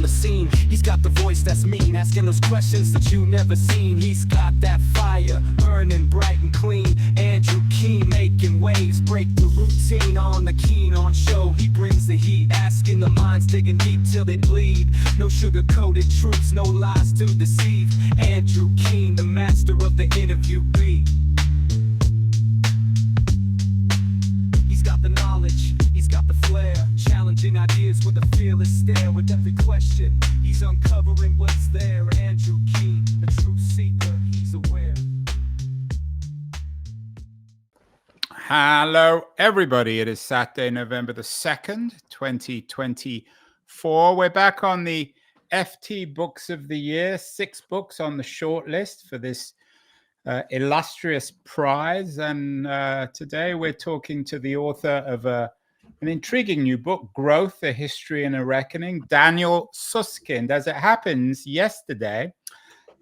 the scene. He's got the voice that's mean, asking those questions that you never seen. He's got that fire, burning bright and clean. Andrew Keen making waves, break the routine on the Keen on show. He brings the heat, asking the minds, digging deep till they bleed. No sugar-coated truths, no lies to deceive. Andrew Keen, the master of the interview beat. He's got the knowledge, he's got the flair, challenging ideas with a fearless stare. With every question, he's uncovering what's there. Andrew Keen, a truth seeker, he's aware. Hello, everybody. It is Saturday, November the 2nd, 2024. We're back on the FT Books of the Year, 6 books on the shortlist for this illustrious prize. And today we're talking to the author of an intriguing new book, Growth, A History and a Reckoning, Daniel Susskind. As it happens, yesterday,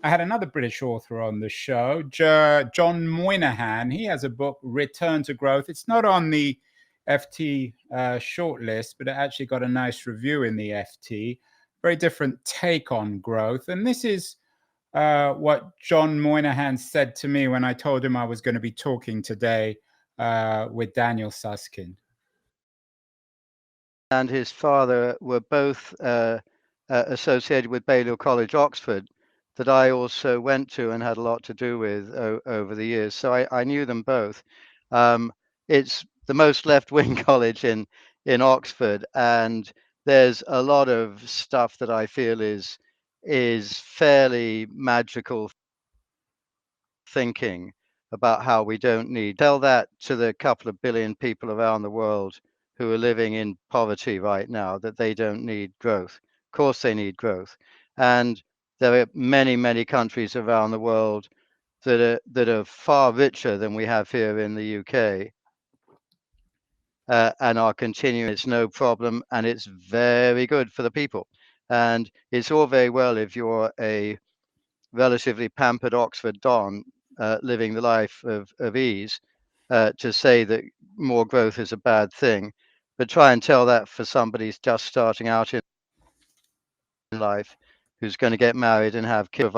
I had another British author on the show, John Moynihan. He has a book, Return to Growth. It's not on the FT shortlist, but it actually got a nice review in the FT. Very different take on growth. And this is what John Moynihan said to me when I told him I was going to be talking today with Daniel Susskind. And his father were both associated with Balliol College, Oxford, that I also went to and had a lot to do with over the years. So I knew them both. It's the most left-wing college in Oxford, and there's a lot of stuff that I feel is fairly magical thinking about how we don't need. Tell that to the couple of billion people around the world who are living in poverty right now, that they don't need growth. Of course they need growth. And there are many, many countries around the world that are far richer than we have here in the UK, and are continuing. It's no problem, and it's very good for the people. And it's all very well if you're a relatively pampered Oxford don living the life of ease to say that more growth is a bad thing. But try and tell that for somebody who's just starting out in life, who's going to get married and have kids.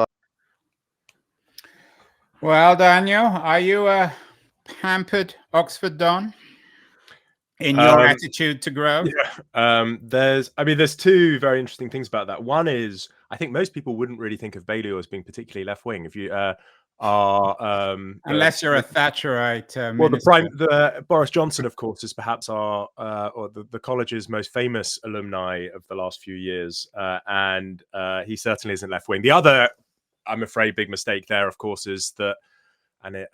Well, Daniel, are you a pampered Oxford don in your attitude to growth? Yeah. There's two very interesting things about that. One is, I think most people wouldn't really think of Balliol as being particularly left-wing. If you unless you're a Thatcherite well, minister. the Boris Johnson, of course, is perhaps the college's most famous alumni of the last few years, and he certainly isn't left-wing. The other, I'm afraid, big mistake there, of course, is that, and it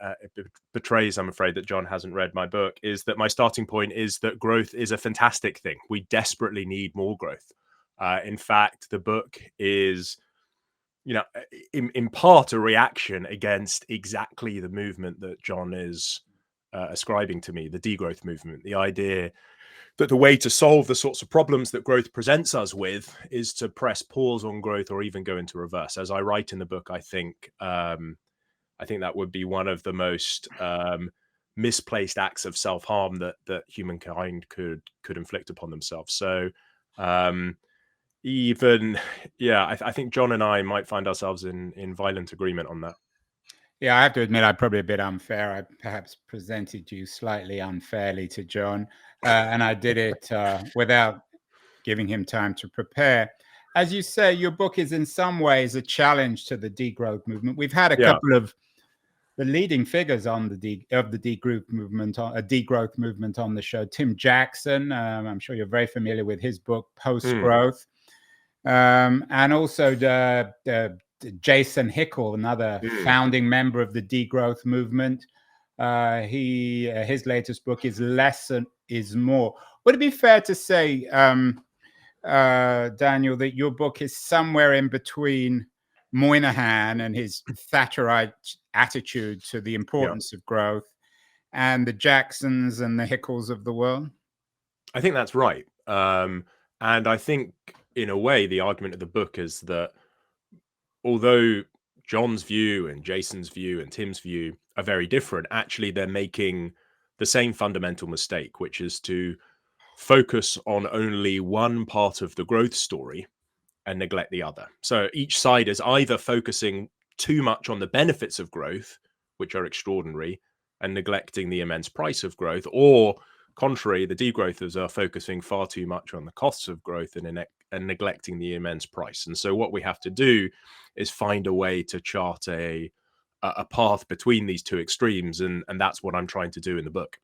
betrays, I'm afraid, that John hasn't read my book, is that my starting point is that growth is a fantastic thing. We desperately need more growth. In fact, the book is, in part a reaction against exactly the movement that John is ascribing to me, the degrowth movement, the idea that the way to solve the sorts of problems that growth presents us with is to press pause on growth or even go into reverse. As I write in the book, I think that would be one of the most misplaced acts of self-harm that humankind could inflict upon themselves. So I think John and I might find ourselves in violent agreement on that. Yeah, I have to admit, I'm probably a bit unfair. I perhaps presented you slightly unfairly to John, and I did it without giving him time to prepare. As you say, your book is in some ways a challenge to the degrowth movement. We've had a couple of the leading figures on the degrowth movement on the show. Tim Jackson, I'm sure you're very familiar with his book, Post Growth, and also Jason Hickel, another founding member of the degrowth movement. His latest book is Less is More. Would it be fair to say, Daniel, that your book is somewhere in between Moynihan and his Thatcherite attitude to the importance of growth and the Jacksons and the Hickels of the world? I think that's right. And I think, in a way, the argument of the book is that although John's view and Jason's view and Tim's view are very different, actually they're making the same fundamental mistake, which is to focus on only one part of the growth story and neglect the other. So each side is either focusing too much on the benefits of growth, which are extraordinary, and neglecting the immense price of growth, or contrary, the degrowthers are focusing far too much on the costs of growth and neglecting the immense price. And so what we have to do is find a way to chart a path between these two extremes, and that's what I'm trying to do in the book.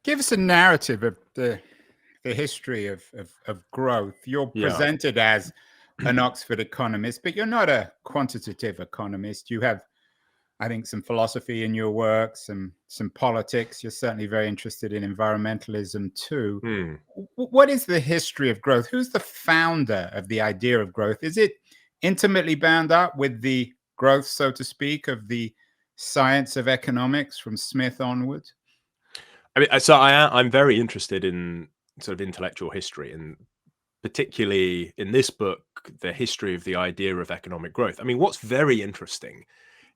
Give us a narrative of the history of growth. You're presented as an Oxford economist, but you're not a quantitative economist. You have, I think, some philosophy in your work, some politics. You're certainly very interested in environmentalism too. What is the history of growth? Who's the founder of the idea of growth? Is it intimately bound up with the growth, so to speak, of the science of economics from Smith onwards? I mean, so I'm very interested in sort of intellectual history, and particularly in this book, the history of the idea of economic growth. I mean, what's very interesting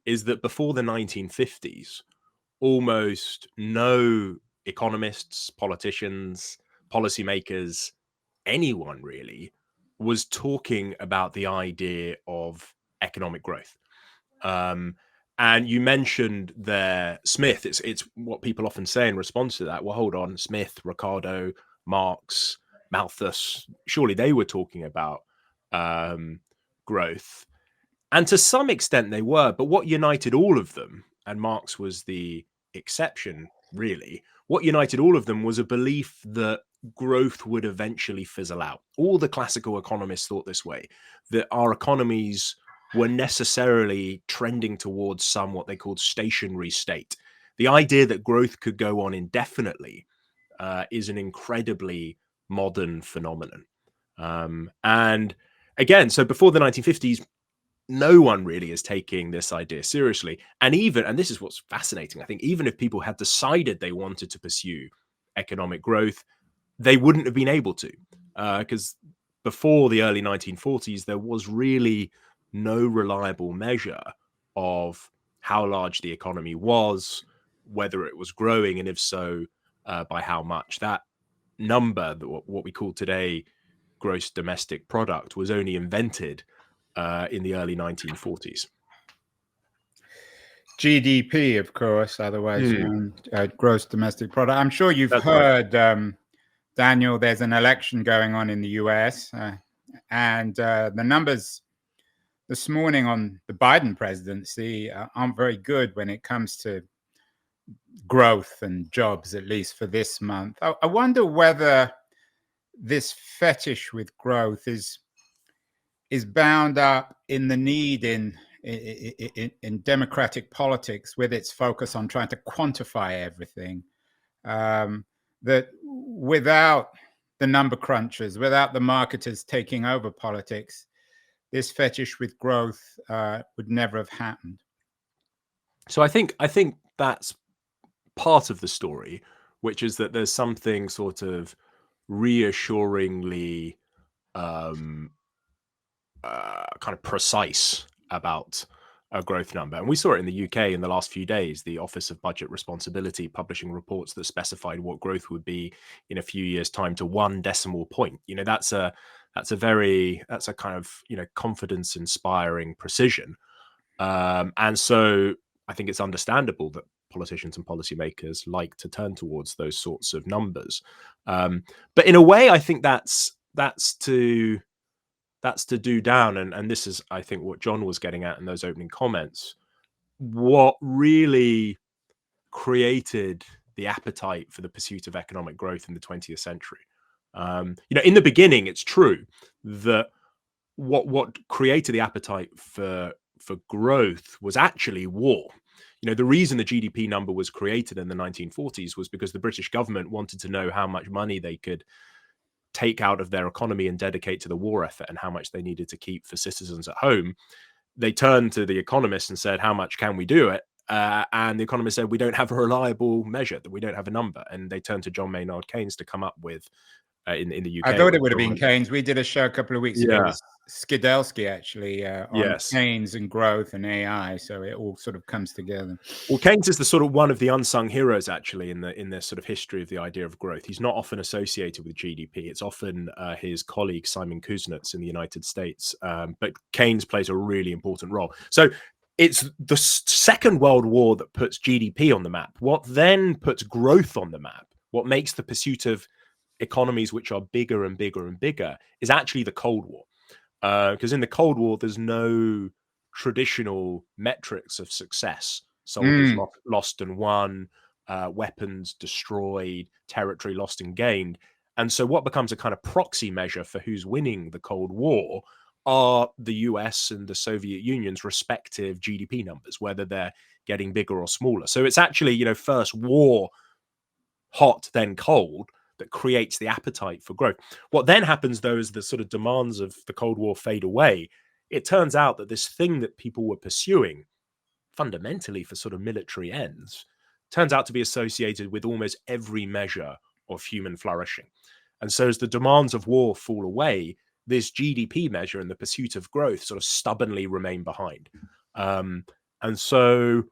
is that before the 1950s, almost no economists, politicians, policymakers, anyone really was talking about the idea of economic growth. And you mentioned there Smith. It's what people often say in response to that. Well, hold on, Smith, Ricardo, Marx, Malthus, surely they were talking about growth. And to some extent they were, but what united all of them, and Marx was the exception really, what united all of them was a belief that growth would eventually fizzle out. All the classical economists thought this way, that our economies were necessarily trending towards some what they called stationary state. The idea that growth could go on indefinitely is an incredibly modern phenomenon. And again, so before the 1950s, no one really is taking this idea seriously. And this is what's fascinating, I think, even if people had decided they wanted to pursue economic growth, they wouldn't have been able to, because before the early 1940s, there was really no reliable measure of how large the economy was, whether it was growing, and if so, by how much. That number, what we call today gross domestic product, was only invented in the early 1940s. GDP, of course, otherwise known gross domestic product. I'm sure you've heard, right. Daniel, there's an election going on in the US, and the numbers this morning on the Biden presidency aren't very good when it comes to growth and jobs, at least for this month. I wonder whether this fetish with growth is bound up in the need in democratic politics, with its focus on trying to quantify everything, that without the number crunchers, without the marketers taking over politics, this fetish with growth would never have happened. So I think that's part of the story, which is that there's something sort of reassuringly kind of precise about a growth number. And we saw it in the UK in the last few days, the Office of Budget Responsibility publishing reports that specified what growth would be in a few years' time to 1 decimal point. You know, that's a kind of, you know, confidence inspiring precision. And so I think it's understandable that politicians and policymakers like to turn towards those sorts of numbers. But in a way, I think that's to do down, and this is, I think, what John was getting at in those opening comments, what really created the appetite for the pursuit of economic growth in the 20th century. You know, in the beginning, it's true that what created the appetite for growth was actually war. You know, the reason the GDP number was created in the 1940s was because the British government wanted to know how much money they could take out of their economy and dedicate to the war effort, and how much they needed to keep for citizens at home. They turned to the economists and said, how much can we do it? And the economists said, we don't have a reliable measure, that we don't have a number. And they turned to John Maynard Keynes to come up with in the I UK. thought it would have been Keynes. We did a show a couple of weeks ago Yeah. with Skidelsky, actually, on Yes. Keynes and growth and AI. So it all sort of comes together. Well, Keynes is the sort of one of the unsung heroes, actually, in the sort of history of the idea of growth. He's not often associated with GDP. It's often his colleague Simon Kuznets in the United States, but Keynes plays a really important role. So it's the Second World War that puts GDP on the map. What then puts growth on the map, what makes the pursuit of economies which are bigger and bigger and bigger, is actually the Cold War. Because in the Cold War, there's no traditional metrics of success. Soldiers lost and won, weapons destroyed, territory lost and gained. And so what becomes a kind of proxy measure for who's winning the Cold War are the US and the Soviet Union's respective GDP numbers, whether they're getting bigger or smaller. So it's actually, first war, hot, then cold, that creates the appetite for growth. What then happens, though, is the sort of demands of the Cold War fade away. It turns out that this thing that people were pursuing fundamentally for sort of military ends turns out to be associated with almost every measure of human flourishing. And so as the demands of war fall away, this GDP measure and the pursuit of growth sort of stubbornly remain behind. And so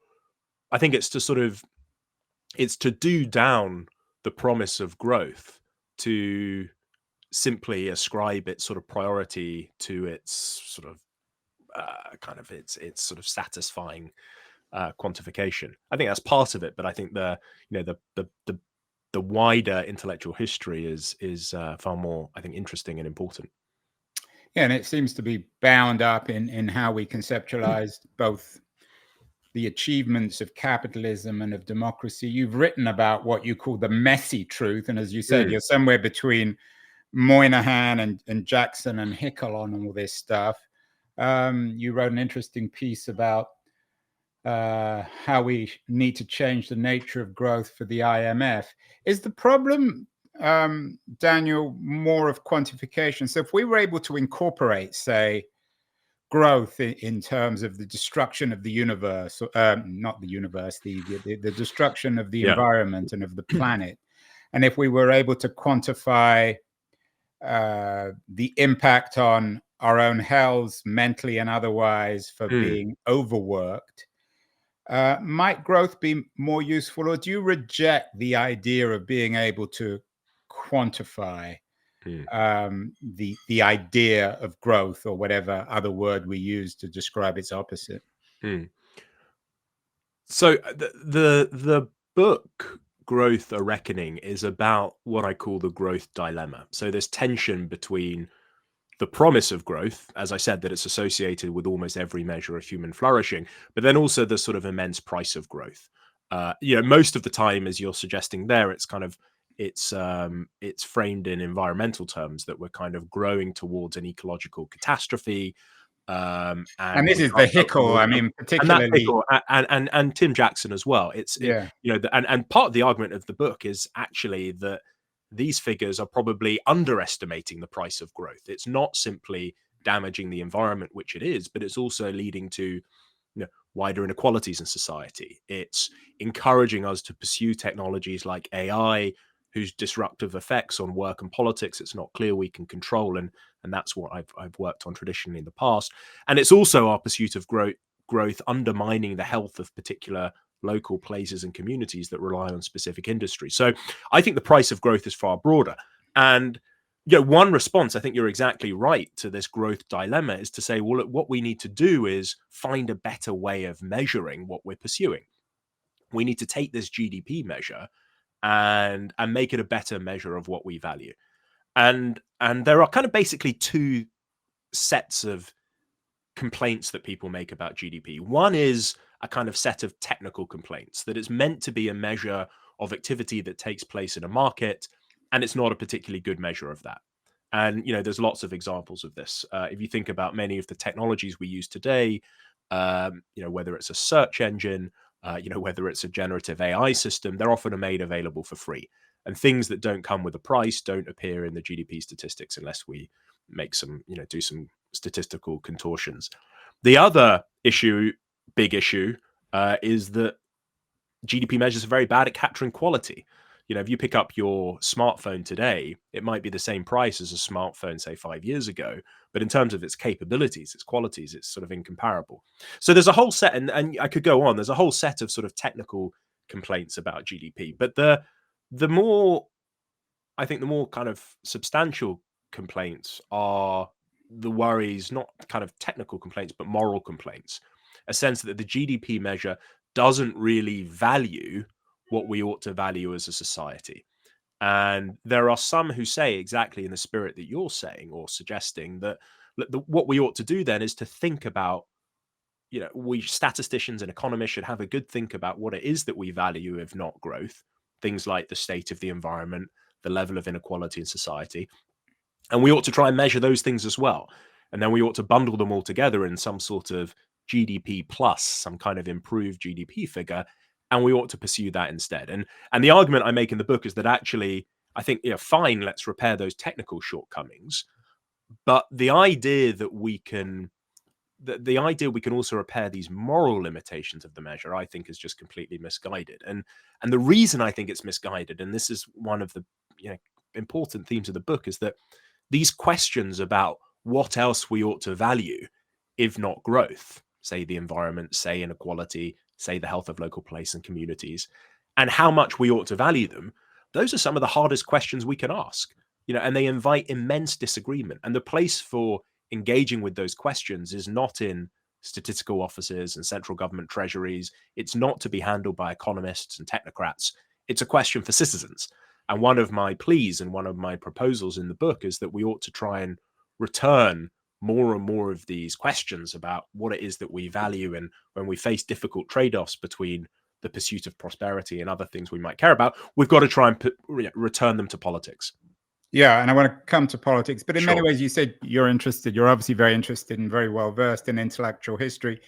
I think it's to do down the promise of growth, to simply ascribe its sort of priority to its sort of its sort of satisfying quantification. I think that's part of it, but I think the wider intellectual history is far more, I think, interesting and important. Yeah, and it seems to be bound up in how we conceptualize both the achievements of capitalism and of democracy. You've written about what you call the messy truth, and as you said, you're somewhere between Moynihan and Jackson and Hickel on all this stuff. You wrote an interesting piece about how we need to change the nature of growth for the IMF. Is the problem, Daniel, more of quantification? So if we were able to incorporate, say, growth in terms of the destruction of the universe, not the universe, the destruction of the environment and of the planet, and if we were able to quantify the impact on our own health, mentally and otherwise, for being overworked, might growth be more useful, or do you reject the idea of being able to quantify the idea of growth, or whatever other word we use to describe its opposite? So the book Growth: A Reckoning is about what I call the growth dilemma. So there's tension between the promise of growth, as I said, that it's associated with almost every measure of human flourishing, but then also the sort of immense price of growth. Most of the time, as you're suggesting there, it's framed in environmental terms, that we're kind of growing towards an ecological catastrophe. And this is the Hickel, I mean, particularly, and Tim Jackson as well. And part of the argument of the book is actually that these figures are probably underestimating the price of growth. It's not simply damaging the environment, which it is, but it's also leading to wider inequalities in society. It's encouraging us to pursue technologies like AI, whose disruptive effects on work and politics it's not clear we can control, and that's what I've worked on traditionally in the past. And it's also our pursuit of growth undermining the health of particular local places and communities that rely on specific industries. So I think the price of growth is far broader. And one response, I think you're exactly right, to this growth dilemma is to say, well, look, what we need to do is find a better way of measuring what we're pursuing. We need to take this GDP measure and make it a better measure of what we value. And there are kind of basically two sets of complaints that people make about GDP. One is a kind of set of technical complaints, that it's meant to be a measure of activity that takes place in a market, and it's not a particularly good measure of that. And there's lots of examples of this. If you think about many of the technologies we use today, whether it's a search engine, whether it's a generative AI system, they're often made available for free. And things that don't come with a price don't appear in the GDP statistics unless we make some, do some statistical contortions. The other big issue, is that GDP measures are very bad at capturing quality. if you pick up your smartphone today, it might be the same price as a smartphone, say 5 years ago, but in terms of its capabilities, its qualities, it's sort of incomparable. So there's a whole set, and I could go on, there's a whole set of sort of technical complaints about GDP, but the more, I think the more kind of substantial complaints are the worries, not kind of technical complaints, but moral complaints. A sense that the GDP measure doesn't really value what we ought to value as a society. And there are some who say, exactly in the spirit that you're saying or suggesting, that what we ought to do then is to think about, we statisticians and economists should have a good think about what it is that we value, if not growth, things like the state of the environment, the level of inequality in society. And we ought to try and measure those things as well. And then we ought to bundle them all together in some sort of GDP plus, some kind of improved GDP figure. And we ought to pursue that instead. And the argument I make in the book is that actually, I think, fine, let's repair those technical shortcomings. But the idea that we can also repair these moral limitations of the measure, I think, is just completely misguided. And the reason I think it's misguided, and this is one of the important themes of the book, is that these questions about what else we ought to value, if not growth, say the environment, say inequality, say the health of local place and communities, and how much we ought to value them, those are some of the hardest questions we can ask, and they invite immense disagreement. And the place for engaging with those questions is not in statistical offices and central government treasuries. It's not to be handled by economists and technocrats. It's a question for citizens. And one of my pleas and one of my proposals in the book is that we ought to try and return more and more of these questions about what it is that we value. And when we face difficult trade-offs between the pursuit of prosperity and other things we might care about, we've got to try and return them to politics. Yeah, and I want to come to politics, but in Sure. many ways, you said you're obviously very interested and very well versed in intellectual history.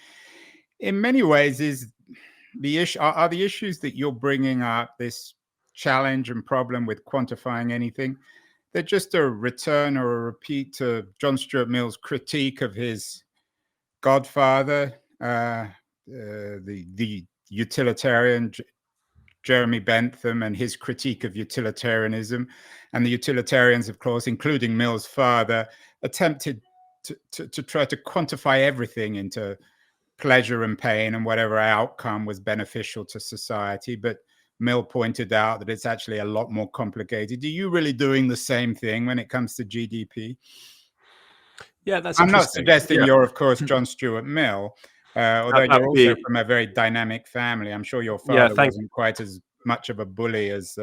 In many ways, are the issues that you're bringing up, this challenge and problem with quantifying anything, they're just a return or a repeat to John Stuart Mill's critique of his godfather, the utilitarian Jeremy Bentham, and his critique of utilitarianism. And the utilitarians, of course, including Mill's father, attempted to try to quantify everything into pleasure and pain and whatever outcome was beneficial to society. But Mill pointed out that it's actually a lot more complicated. Are you really doing the same thing when it comes to GDP? Yeah, that's I'm not interesting. suggesting you're, of course, John Stuart Mill, although That you're would be- also from a very dynamic family. I'm sure your father wasn't quite as much of a bully as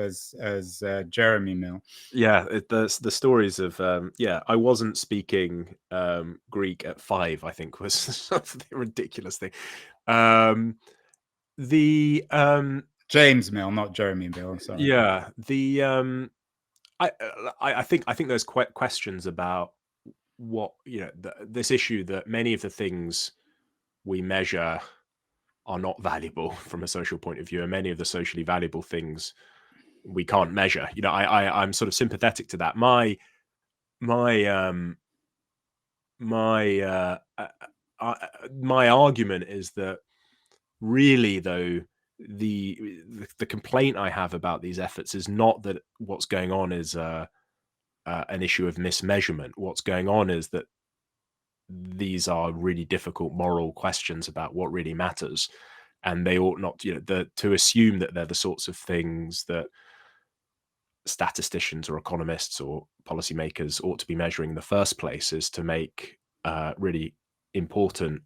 Jeremy Mill. Yeah, the stories of I wasn't speaking Greek at 5, I think, was something ridiculous thing. James Mill, not Jeremy Mill. I'm sorry. Yeah, I think there's questions about what this issue that many of the things we measure are not valuable from a social point of view, and many of the socially valuable things we can't measure. I'm sort of sympathetic to that. My argument is that really, though, the complaint I have about these efforts is not that what's going on is an issue of mismeasurement. What's going on is that these are really difficult moral questions about what really matters, and they ought not, to assume that they're the sorts of things that statisticians or economists or policymakers ought to be measuring in the first place is to make really important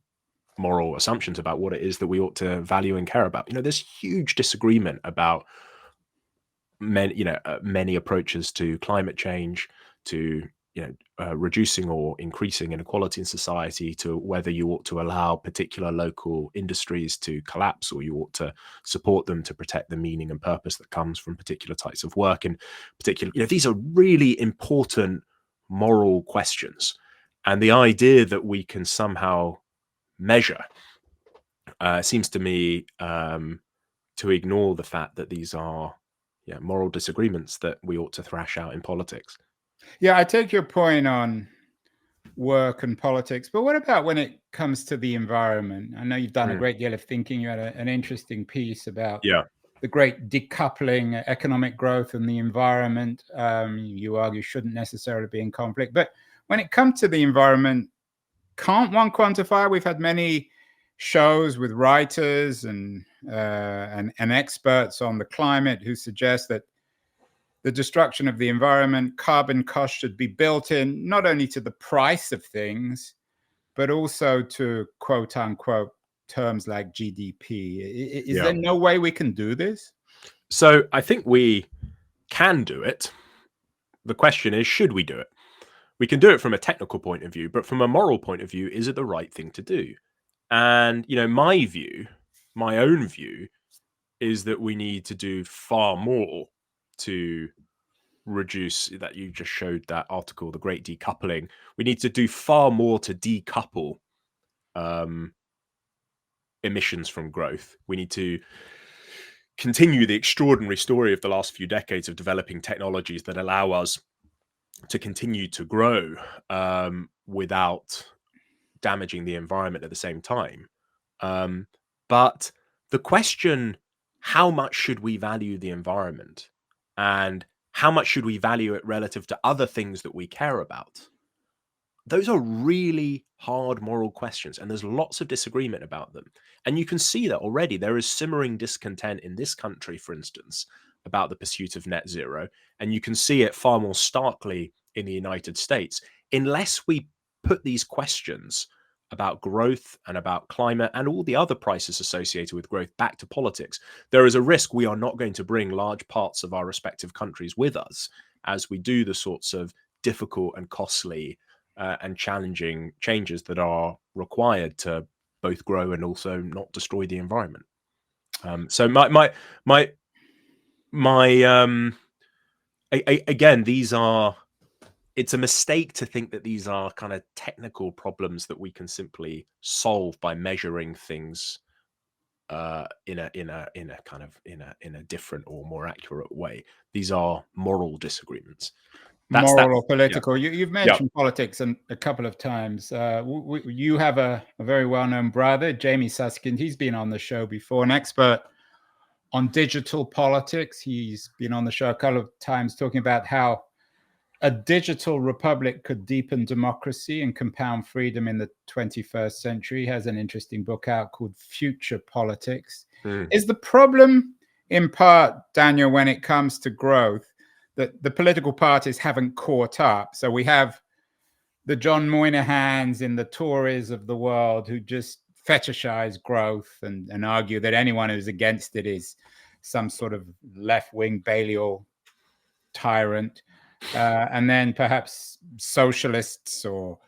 moral assumptions about what it is that we ought to value and care about. There's huge disagreement about many approaches to climate change, to reducing or increasing inequality in society, to whether you ought to allow particular local industries to collapse or you ought to support them to protect the meaning and purpose that comes from particular types of work. In particular, these are really important moral questions, and the idea that we can somehow measure seems to me to ignore the fact that these are moral disagreements that we ought to thrash out in politics. Yeah, I take your point on work and politics, but what about when it comes to the environment? I know you've done a great deal of thinking. You had an interesting piece about the great decoupling, economic growth and the environment, you argue, shouldn't necessarily be in conflict. But when it comes to the environment, can't one quantify? We've had many shows with writers and experts on the climate who suggest that the destruction of the environment, carbon costs should be built in not only to the price of things, but also to quote unquote terms like GDP. Is there no way we can do this? So I think we can do it. The question is, should we do it? We can do it from a technical point of view, but from a moral point of view, is it the right thing to do? And, you know, my own view is that we need to do far more to reduce that. You just showed that article, The Great Decoupling. We need to do far more to decouple emissions from growth. We need to continue the extraordinary story of the last few decades of developing technologies that allow us to continue to grow without damaging the environment at the same time. But the question, how much should we value the environment and how much should we value it relative to other things that we care about? Those are really hard moral questions, and there's lots of disagreement about them. And you can see that already. There is simmering discontent in this country, for instance, about the pursuit of net zero. And you can see it far more starkly in the United States. Unless we put these questions about growth and about climate and all the other prices associated with growth back to politics, there is a risk we are not going to bring large parts of our respective countries with us as we do the sorts of difficult and costly and challenging changes that are required to both grow and also not destroy the environment. So again, it's a mistake to think that these are kind of technical problems that we can simply solve by measuring things in a different or more accurate way. These are moral disagreements. Moral or political. Yeah. You've mentioned politics a couple of times. You have a very well-known brother, Daniel Susskind. He's been on the show before, an expert on digital politics. He's been on the show a couple of times talking about how a digital republic could deepen democracy and compound freedom in the 21st century. He has an interesting book out called Future Politics. Is the problem, in part, Daniel, when it comes to growth, that the political parties haven't caught up? So we have the John Moynahans and the Tories of the world who just fetishize growth and argue that anyone who's against it is some sort of left-wing Balliol tyrant. And then perhaps socialists or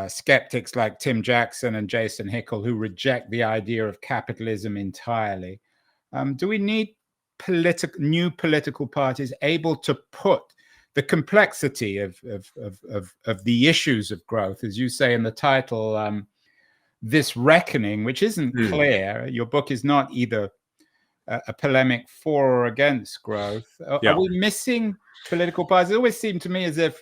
skeptics like Tim Jackson and Jason Hickel who reject the idea of capitalism entirely. Do we need new political parties able to put the complexity of the issues of growth, as you say in the title, this reckoning, which isn't clear? Your book is not either a polemic for or against growth. Are we missing political parties? It always seemed to me as if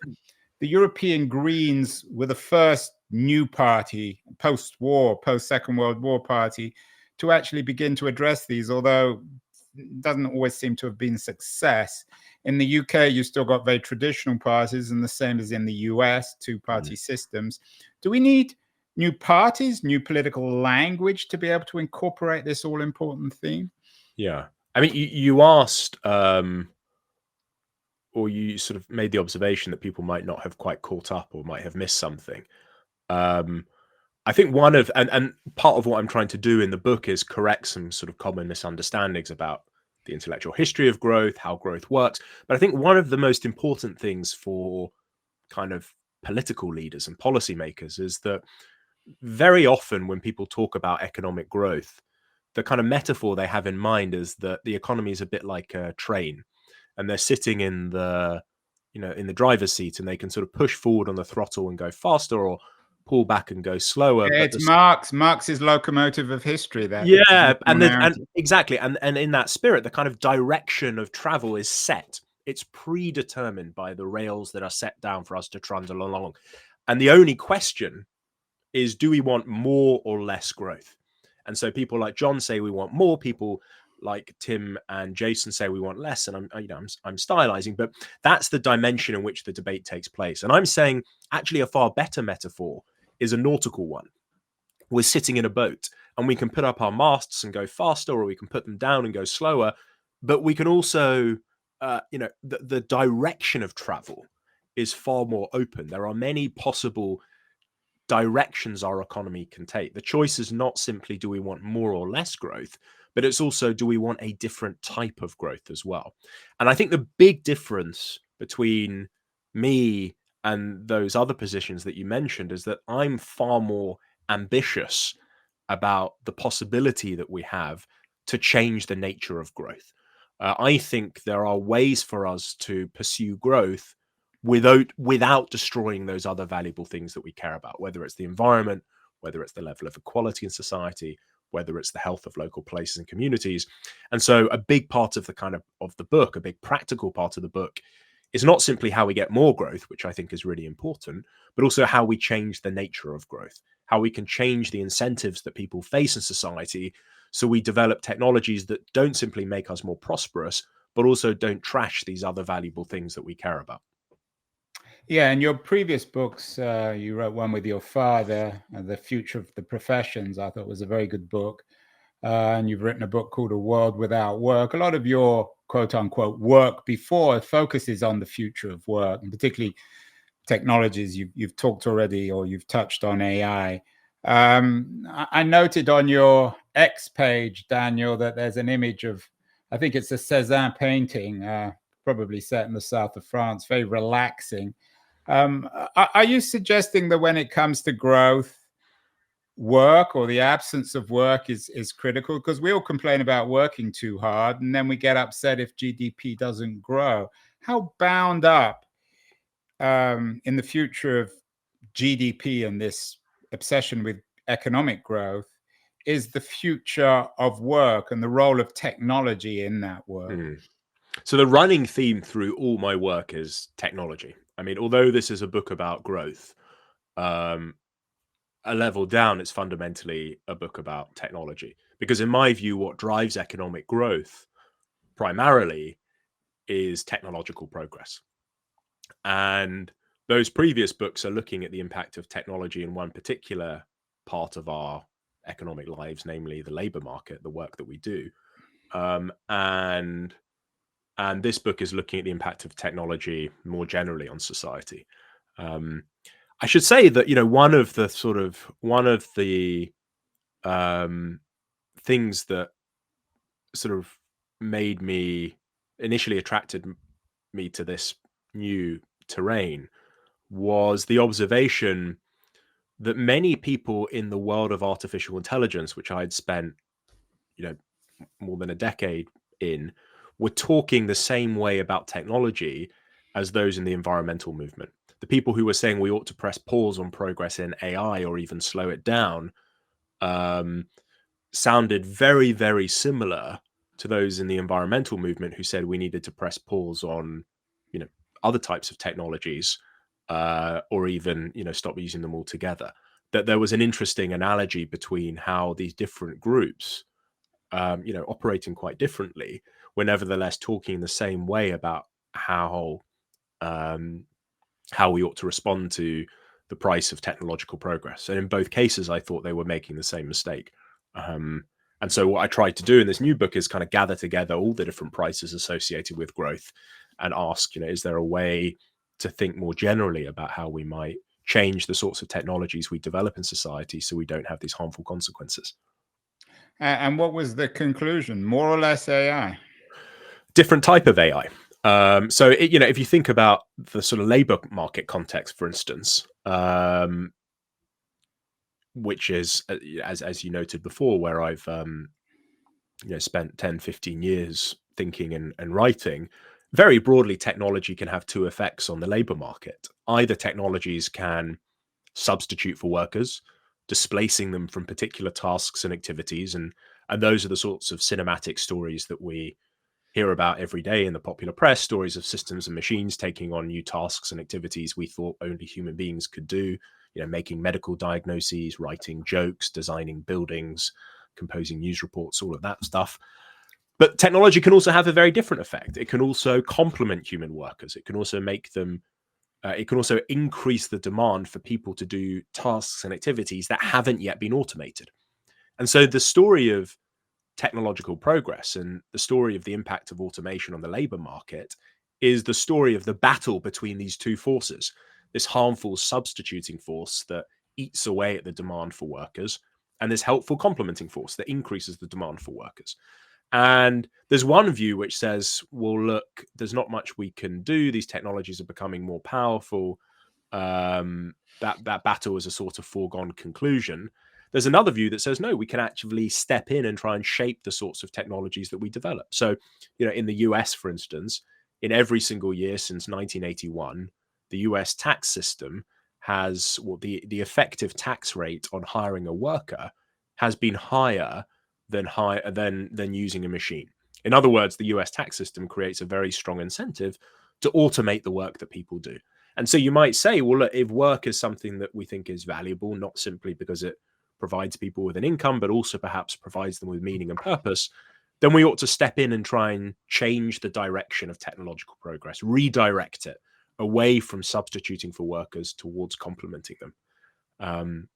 the European Greens were the first new party, post-war, post-Second World War party, to actually begin to address these, although it doesn't always seem to have been success. In the UK, you still got very traditional parties, and the same as in the US, two-party systems. Do we need new parties, new political language to be able to incorporate this all-important theme? Yeah. I mean, you asked, or you sort of made the observation that people might not have quite caught up or might have missed something. I think one of, and part of what I'm trying to do in the book is correct some sort of common misunderstandings about the intellectual history of growth, how growth works. But I think one of the most important things for kind of political leaders and policymakers is that very often when people talk about economic growth, the kind of metaphor they have in mind is that the economy is a bit like a train, and they're sitting in the, in the driver's seat, and they can sort of push forward on the throttle and go faster, or pull back and go slower. Yeah, it's Marx's locomotive of history. That and exactly, and in that spirit, the kind of direction of travel is set. It's predetermined by the rails that are set down for us to trundle along. And the only question is, do we want more or less growth? And so people like John say we want more. People like Tim and Jason say we want less, and I'm stylizing, but that's the dimension in which the debate takes place. And I'm saying actually a far better metaphor is a nautical one. We're sitting in a boat and we can put up our masts and go faster, or we can put them down and go slower, but we can also the direction of travel is far more open. There are many possible directions our economy can take. The choice is not simply do we want more or less growth, but it's also do we want a different type of growth as well. And I think the big difference between me and those other positions that you mentioned is that I'm far more ambitious about the possibility that we have to change the nature of growth. I think there are ways for us to pursue growth without destroying those other valuable things that we care about, whether it's the environment, whether it's the level of equality in society, whether it's the health of local places and communities. And so a big part of the book, a big practical part of the book, is not simply how we get more growth, which I think is really important, but also how we change the nature of growth, how we can change the incentives that people face in society, so we develop technologies that don't simply make us more prosperous, but also don't trash these other valuable things that we care about. Yeah, and your previous books, you wrote one with your father, The Future of the Professions. I thought was a very good book. And you've written a book called A World Without Work. A lot of your quote unquote work before focuses on the future of work, and particularly technologies. You've talked already, or you've touched on AI. I noted on your X page, Daniel, that there's an image of, I think it's a Cézanne painting, probably set in the south of France, very relaxing. Are you suggesting that when it comes to growth, work or the absence of work is critical? Because we all complain about working too hard, and then we get upset if GDP doesn't grow. How bound up in the future of GDP and this obsession with economic growth is the future of work and the role of technology in that work? So the running theme through all my work is technology. I mean, although this is a book about growth, a level down, it's fundamentally a book about technology. Because in my view, what drives economic growth primarily is technological progress. And those previous books are looking at the impact of technology in one particular part of our economic lives, namely the labor market, the work that we do. And this book is looking at the impact of technology more generally on society. I should say that, one of the things that sort of made me initially attracted me to this new terrain was the observation that many people in the world of artificial intelligence, which I'd spent, more than a decade in, were talking the same way about technology as those in the environmental movement. The people who were saying we ought to press pause on progress in AI or even slow it down sounded very, very similar to those in the environmental movement who said we needed to press pause on, other types of technologies or even, stop using them altogether. That there was an interesting analogy between how these different groups, operating quite differently, were nevertheless talking the same way about how we ought to respond to the price of technological progress. And in both cases, I thought they were making the same mistake. And so what I tried to do in this new book is kind of gather together all the different prices associated with growth and ask, is there a way to think more generally about how we might change the sorts of technologies we develop in society so we don't have these harmful consequences? And what was the conclusion? More or less AI? Different type of AI. So, if you think about the sort of labor market context, for instance, which is, as you noted before, where I've spent 10, 15 years thinking and writing, very broadly, technology can have two effects on the labor market. Either technologies can substitute for workers, displacing them from particular tasks and activities, and those are the sorts of cinematic stories that we hear about every day in the popular press, stories of systems and machines taking on new tasks and activities we thought only human beings could do, making medical diagnoses, writing jokes, designing buildings, composing news reports, all of that stuff. But technology can also have a very different effect. It can also complement human workers. It can also make them, it can also increase the demand for people to do tasks and activities that haven't yet been automated. And so the story of technological progress and the story of the impact of automation on the labor market is the story of the battle between these two forces, this harmful substituting force that eats away at the demand for workers, and this helpful complementing force that increases the demand for workers. And there's one view which says, well, look, there's not much we can do. These technologies are becoming more powerful. That battle is a sort of foregone conclusion. There's another view that says, no, we can actually step in and try and shape the sorts of technologies that we develop. So, in the US, for instance, in every single year since 1981, the US tax system has, well, the effective tax rate on hiring a worker has been higher than using a machine. In other words, the US tax system creates a very strong incentive to automate the work that people do. And so you might say, well, look, if work is something that we think is valuable, not simply because it provides people with an income, but also perhaps provides them with meaning and purpose, then we ought to step in and try and change the direction of technological progress, redirect it away from substituting for workers towards complementing them.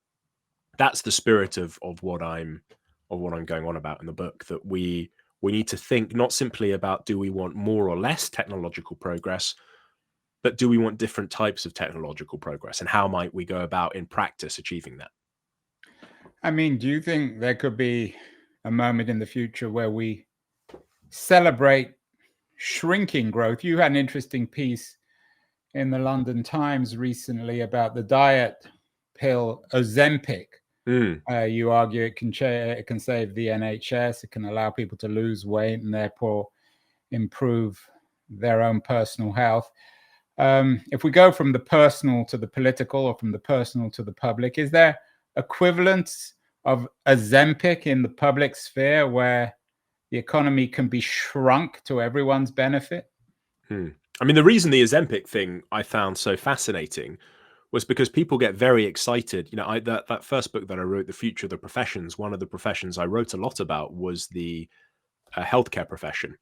That's the spirit of what I'm going on about in the book, that we need to think not simply about do we want more or less technological progress, but do we want different types of technological progress, and how might we go about in practice achieving that? I mean, do you think there could be a moment in the future where we celebrate shrinking growth? You had an interesting piece in the London Times recently about the diet pill Ozempic. You argue it can save the NHS, it can allow people to lose weight and therefore improve their own personal health. If we go from the personal to the political, or from the personal to the public, is there equivalence of Ozempic in the public sphere where the economy can be shrunk to everyone's benefit? I mean, the reason the Ozempic thing I found so fascinating was because people get very excited. That first book that I wrote, The Future of the Professions, one of the professions I wrote a lot about was the healthcare profession.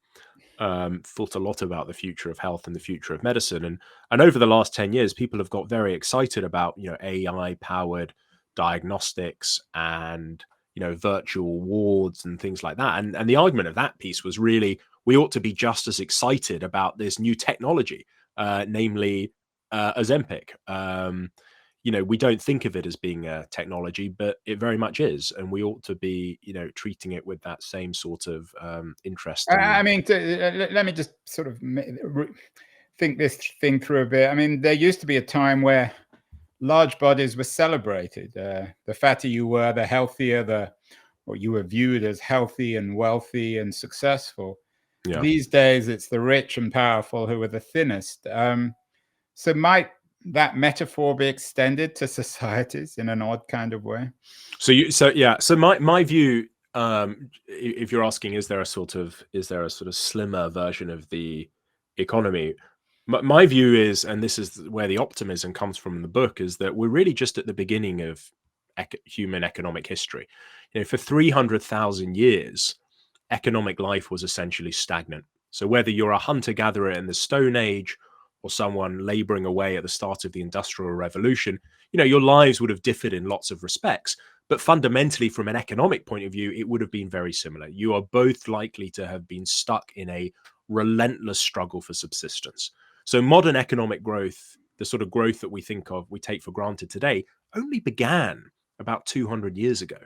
Thought a lot about the future of health and the future of medicine. And over the last 10 years, people have got very excited about, AI-powered diagnostics and, virtual wards and things like that. And the argument of that piece was really, we ought to be just as excited about this new technology, namely Ozempic. We don't think of it as being a technology, but it very much is, and we ought to be, treating it with that same sort of interest. I mean, let me just sort of think this thing through a bit. I mean, there used to be a time where large bodies were celebrated. The fatter you were, the healthier, or you were viewed as healthy and wealthy and successful. Yeah. These days, it's the rich and powerful who are the thinnest. So might that metaphor be extended to societies in an odd kind of way? So my view, if you're asking, is there a sort of slimmer version of the economy? My view is, and this is where the optimism comes from in the book, is that we're really just at the beginning of human economic history. For 300,000 years, economic life was essentially stagnant. So whether you're a hunter-gatherer in the Stone Age or someone laboring away at the start of the Industrial Revolution, your lives would have differed in lots of respects. But fundamentally, from an economic point of view, it would have been very similar. You are both likely to have been stuck in a relentless struggle for subsistence. So modern economic growth, the sort of growth that we take for granted today, only began about 200 years ago.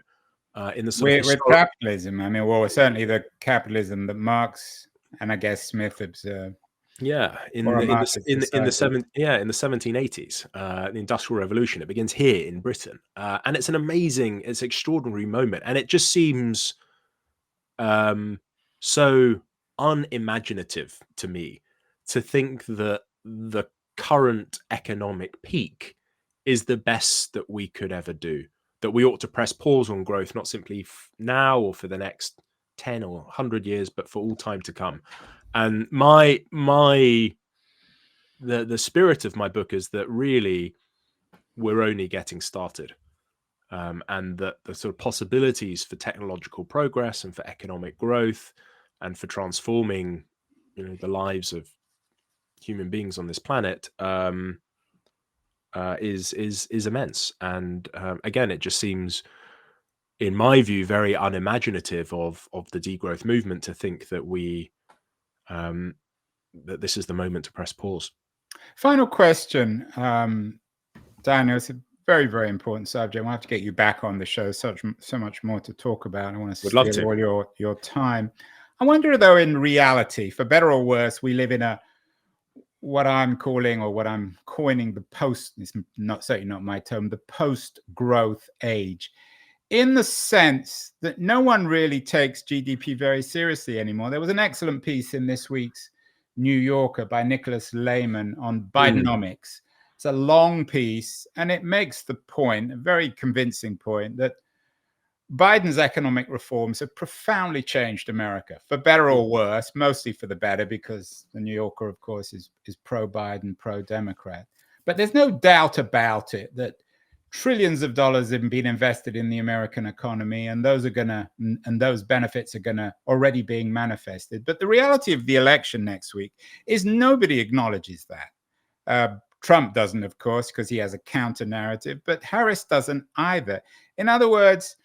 In the sort of with capitalism. I mean, well, certainly the capitalism that Marx and I guess Smith observed. Yeah, in the 1780s, the Industrial Revolution. It begins here in Britain, and it's it's extraordinary moment, and it just seems so unimaginative to me to think that the current economic peak is the best that we could ever do. That we ought to press pause on growth, not simply now or for the next 10 or 100 years, but for all time to come. And the spirit of my book is that really we're only getting started, and that the sort of possibilities for technological progress and for economic growth and for transforming, the lives of human beings on this planet is immense. And again, it just seems, in my view, very unimaginative of the degrowth movement to think that that this is the moment to press pause. Final question, Daniel. It's a very, very important subject. We'll have to get you back on the show. So much more to talk about. I want to steal all your time. I wonder, though, in reality, for better or worse, we live in what I'm calling, or what I'm coining, the post. It's certainly not my term. The post-growth age, in the sense that no one really takes GDP very seriously anymore. There was an excellent piece in this week's New Yorker by Nicholas Lehman on Bidenomics. It's a long piece, and it makes the point, a very convincing point, that Biden's economic reforms have profoundly changed America, for better or worse, mostly for the better, because the New Yorker, of course, is pro-Biden, pro-Democrat. But there's no doubt about it that trillions of dollars have been invested in the American economy, and those benefits are already being manifested. But the reality of the election next week is nobody acknowledges that. Trump doesn't, of course, because he has a counter narrative, but Harris doesn't either. In other words,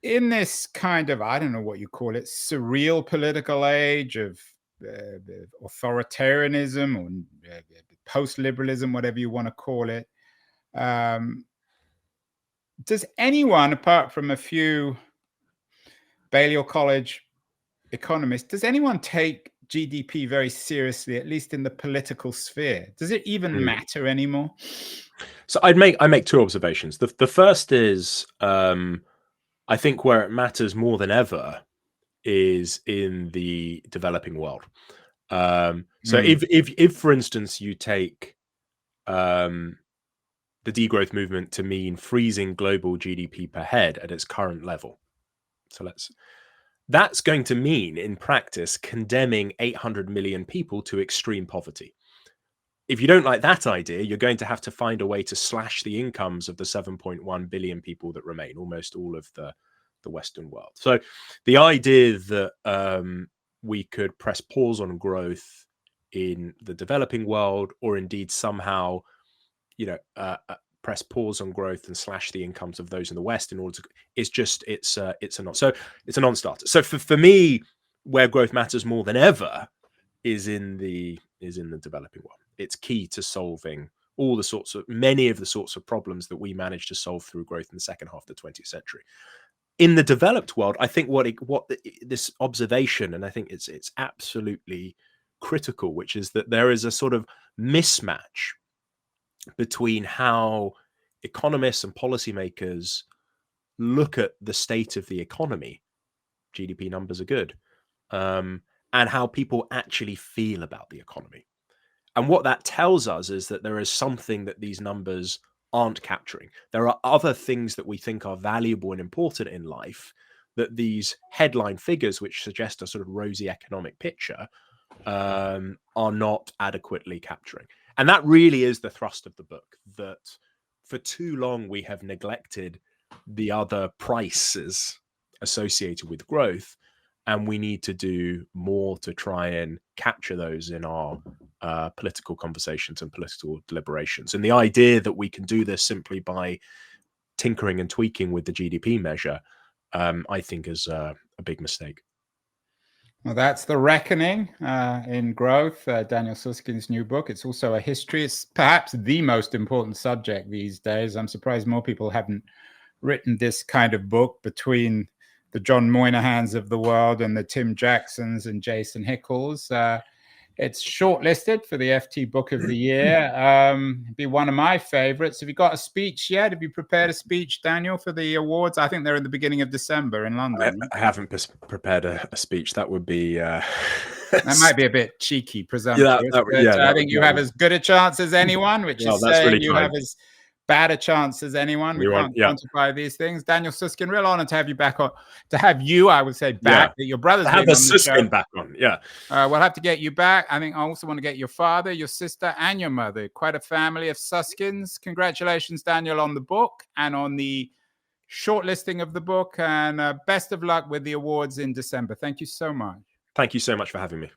in this kind of, I don't know what you call it, surreal political age of authoritarianism or post-liberalism, whatever you want to call it, does anyone, apart from a few Balliol College economists, does anyone take GDP very seriously, at least in the political sphere? Does it even matter anymore? So I make two observations. The first is, I think where it matters more than ever is in the developing world. So if for instance you take the degrowth movement to mean freezing global GDP per head at its current level, that's going to mean in practice condemning 800 million people to extreme poverty. If you don't like that idea, you're going to have to find a way to slash the incomes of the 7.1 billion people that remain, almost all of the Western world. So the idea that we could press pause on growth in the developing world, or indeed somehow, press pause on growth and slash the incomes of those in the West in order to, it's a non-starter. So for me, where growth matters more than ever is in the developing world. It's key to solving many of the sorts of problems that we managed to solve through growth in the second half of the 20th century. In the developed world, I think what this observation, and I think it's absolutely critical, which is that there is a sort of mismatch between how economists and policymakers look at the state of the economy, GDP numbers are good, and how people actually feel about the economy. And what that tells us is that there is something that these numbers aren't capturing. There are other things that we think are valuable and important in life that these headline figures, which suggest a sort of rosy economic picture, are not adequately capturing. And that really is the thrust of the book, that for too long we have neglected the other prices associated with growth, and we need to do more to try and capture those in our political conversations and political deliberations. And the idea that we can do this simply by tinkering and tweaking with the GDP measure, I think is a big mistake. Well, that's The Reckoning in Growth, Daniel Suskind's new book. It's also a history. It's perhaps the most important subject these days. I'm surprised more people haven't written this kind of book, between the John Moynahans of the world and the Tim Jacksons and Jason Hickles. It's shortlisted for the FT Book of the Year. It'd be one of my favorites. Have you got a speech yet? Have you prepared a speech, Daniel, for the awards? I think they're in the beginning of December in London. I haven't prepared a speech. That would be... that might be a bit cheeky, presumptuous. I think you have as good a chance as anyone, which is saying really you have as bad a chance as anyone. We can't quantify these things. Daniel Susskind, real honor to have you back on. To have you, I would say, back. That your brother's have the Susskind back on. Yeah, we'll have to get you back. I think I also want to get your father, your sister, and your mother. Quite a family of Suskins. Congratulations, Daniel, on the book and on the shortlisting of the book, and best of luck with the awards in December. Thank you so much. Thank you so much for having me.